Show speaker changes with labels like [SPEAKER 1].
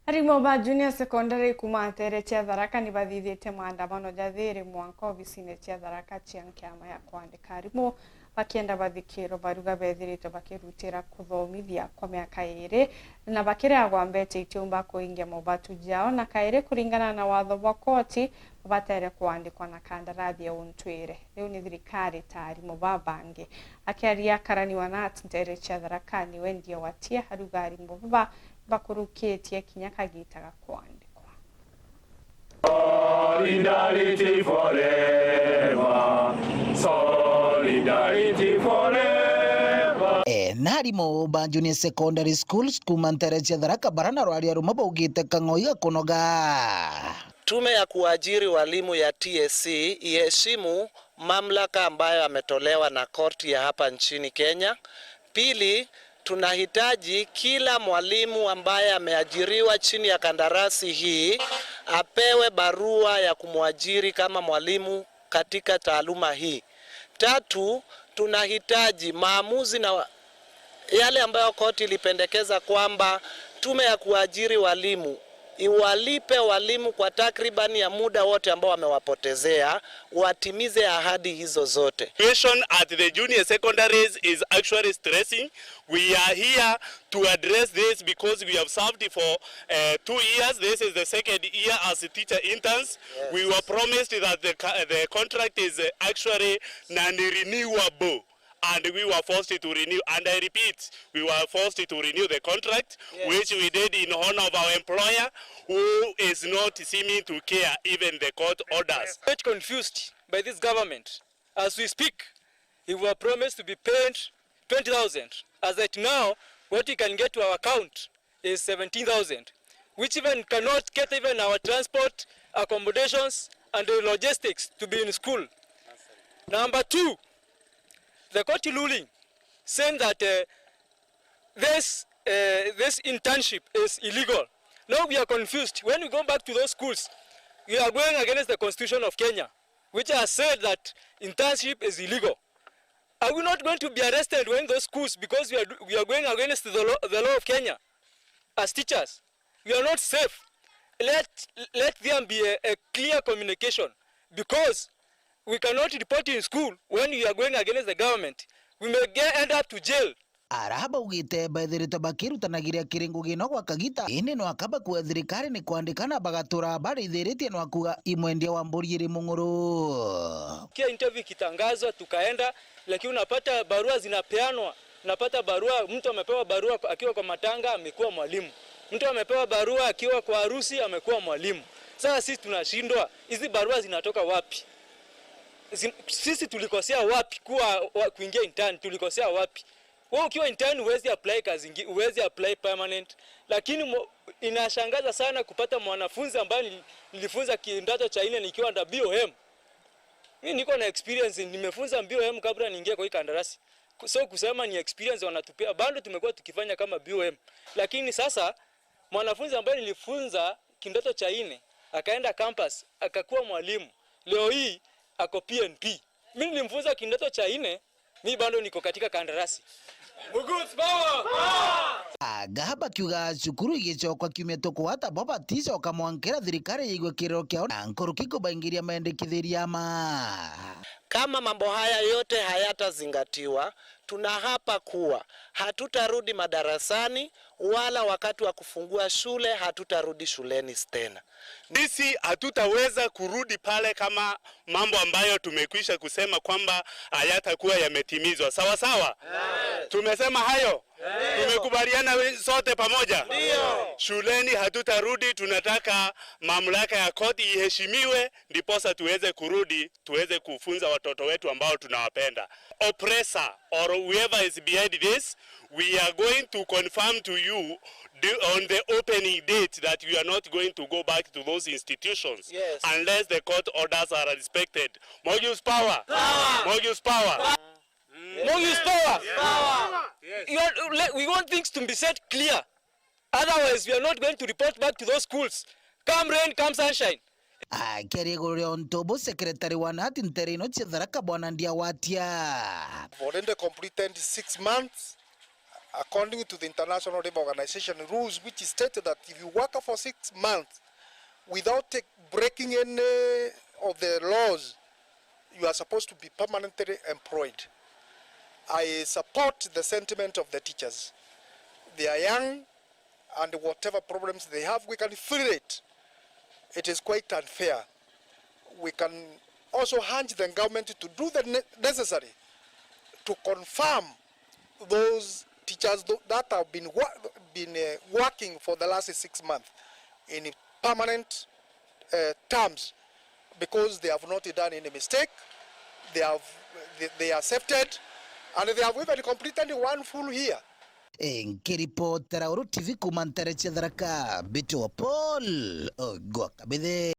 [SPEAKER 1] ARIMU ba junior secondary kuma tere cia THARAKA ni bathithite maandamano jathiri mwanka obicine cia THARAKA cia nkiama ya kwandika ARIMU bakienda bathikiro BARIUGA bethirite bakirutira kuthomithia kwa miaka iri na bakiragwa mbete itiumba kuingia mobatu jao na kaire kuringana na watho wa koti batere kuandikwa na kandarathi ya untwire riu ni thirikari ta ARIMU babange akiaria karaniwa na tere cia THARAKA ni wendia watia haruga ARIMU bakurukitie kinya kagitaga kwandikwa.
[SPEAKER 2] Solidarity forever. Solidarity forever.
[SPEAKER 3] Na ARIMU ba junior secondary schools kuma ntere cia THARAKA barana rwaria ruma baugite kang'oiga kunoga.
[SPEAKER 4] Tume ya kuajiri walimu ya TSC iheshimu mamlaka ambayo ametolewa na korti ya hapa nchini Kenya. Pili, tunahitaji kila mwalimu ambaye ameajiriwa chini ya kandarasi hii apewe barua ya kumwajiri kama mwalimu katika taaluma hii. Tatu, tunahitaji maamuzi na yale ambayo koti ilipendekeza kwamba tume ya kuajiri walimu iwalipe walimu kwa takribani ya muda wote ambao wamewapotezea, watimize ahadi hizo zote.
[SPEAKER 5] Situation at the junior secondaries is actually stressing. We are here to address this because we have served for 2 years. This is the second year as teacher interns. Yes. We were promised that the contract is actually non-renewable. And we were forced to renew, and I repeat, we were forced to renew the contract, yes, which we did in honor of our employer, who is not seeming to care even the court orders.
[SPEAKER 6] I'm quite confused by this government. As we speak, we were promised to be paid 20,000. As at now, what we can get to our account is 17,000, which even cannot get even our transport, accommodations, and the logistics to be in school. Number two, the court ruling saying that this internship is illegal. Now we are confused. When we go back to those schools, we are going against the Constitution of Kenya, which has said that internship is illegal. Are we not going to be arrested when those schools, because we are going against the law of Kenya as teachers? We are not safe. Let there be a clear communication, because we cannot report in school when you are going against the government. We may end up to jail.
[SPEAKER 3] Araba ugite baithirite bakirutanagiria kiringo gino gwa kagita ini no akaba kwa thirikari ni kuandikana bagatura bari thiritie no akuga imwendia wa mburi munguru.
[SPEAKER 6] Kia interview kitangazwa tukaenda, lakini unapata barua zinapeanwa. Unapata barua, mtu amepewa barua akiwa kwa matanga amekuwa mwalimu. Mtu amepewa barua akiwa kwa harusi amekuwa mwalimu. Sasa sisi tunashindwa, hizi barua zinatoka wapi? Sisi tulikosea wapi kuingia intern? Tulikosea wapi? Wewe ukiwa intern huwezi apply kazi nyingine, huwezi apply permanent. Lakini inashangaza sana kupata mwanafunzi ambaye nilifunza kidato cha 4 nikiwa na BOM. Mimi niko na experience, nimefunza BOM kabla niingie kwa hii kandarasi. So kusema ni experience wanatupea, bado tumekuwa tukifanya kama BOM. Lakini sasa mwanafunzi ambaye nilifunza kidato cha 4 akaenda campus akakuwa mwalimu, leo hii ako PNP. Mimi nilimfunza kidato cha 4, mimi bado niko katika kandarasi. Muguts power!
[SPEAKER 3] Agaba kiuga cukuru igicokwa kiumeto kwata baba tiso kamwankera thirikari igwe kiriro kiao na NKURUKI kubaingiria maendekithiria ma.
[SPEAKER 4] Kama mambo haya yote hayatazingatiwa, tunahapa kuwa hatutarudi madarasani wala wakati wa kufungua shule hatutarudi shuleni tena.
[SPEAKER 5] Sisi hatutaweza kurudi pale kama mambo ambayo tumekwisha kusema kwamba hayatakuwa yametimizwa. Sawa sawa? Tumesema hayo? Tumekubaliana sote pamoja?
[SPEAKER 4] Ndio.
[SPEAKER 5] Shuleni hatutarudi, tunataka mamlaka ya koti iheshimiwe ndiposa tuweze kurudi, tuweze kufunza watoto wetu ambao tunawapenda. Oppressor or whoever is behind this, we are going to confirm to you on the opening date that we are not going to go back to those institutions,
[SPEAKER 4] yes,
[SPEAKER 5] unless the court orders are respected. More use power.
[SPEAKER 4] Power.
[SPEAKER 5] More use power.
[SPEAKER 4] Power.
[SPEAKER 6] More use power.
[SPEAKER 4] Yes. Power.
[SPEAKER 6] Yes. We want things to be set clear. Otherwise, we are not going to report back to those schools. Come rain, come sunshine.
[SPEAKER 3] Kerigo Ntobo, Secretary wa nati nterino cia THARAKA bwana ndia watia.
[SPEAKER 7] Already completed 6 months according to the International Labour Organization rules, which stated that if you work for 6 months without breaking any of the laws, you are supposed to be permanently employed. I support the sentiment of the teachers. They are young, and whatever problems they have, we can feel it. It is quite unfair. We can also urge the government to do the necessary to confirm those teachers that have been working for the last 6 months in permanent terms, because they have not done any mistake. They are accepted, and they have even completed one full year.
[SPEAKER 3] Nkiripotera Uru TV kumantere cha Tharaka Bitu wa Paul Ogwakabithe.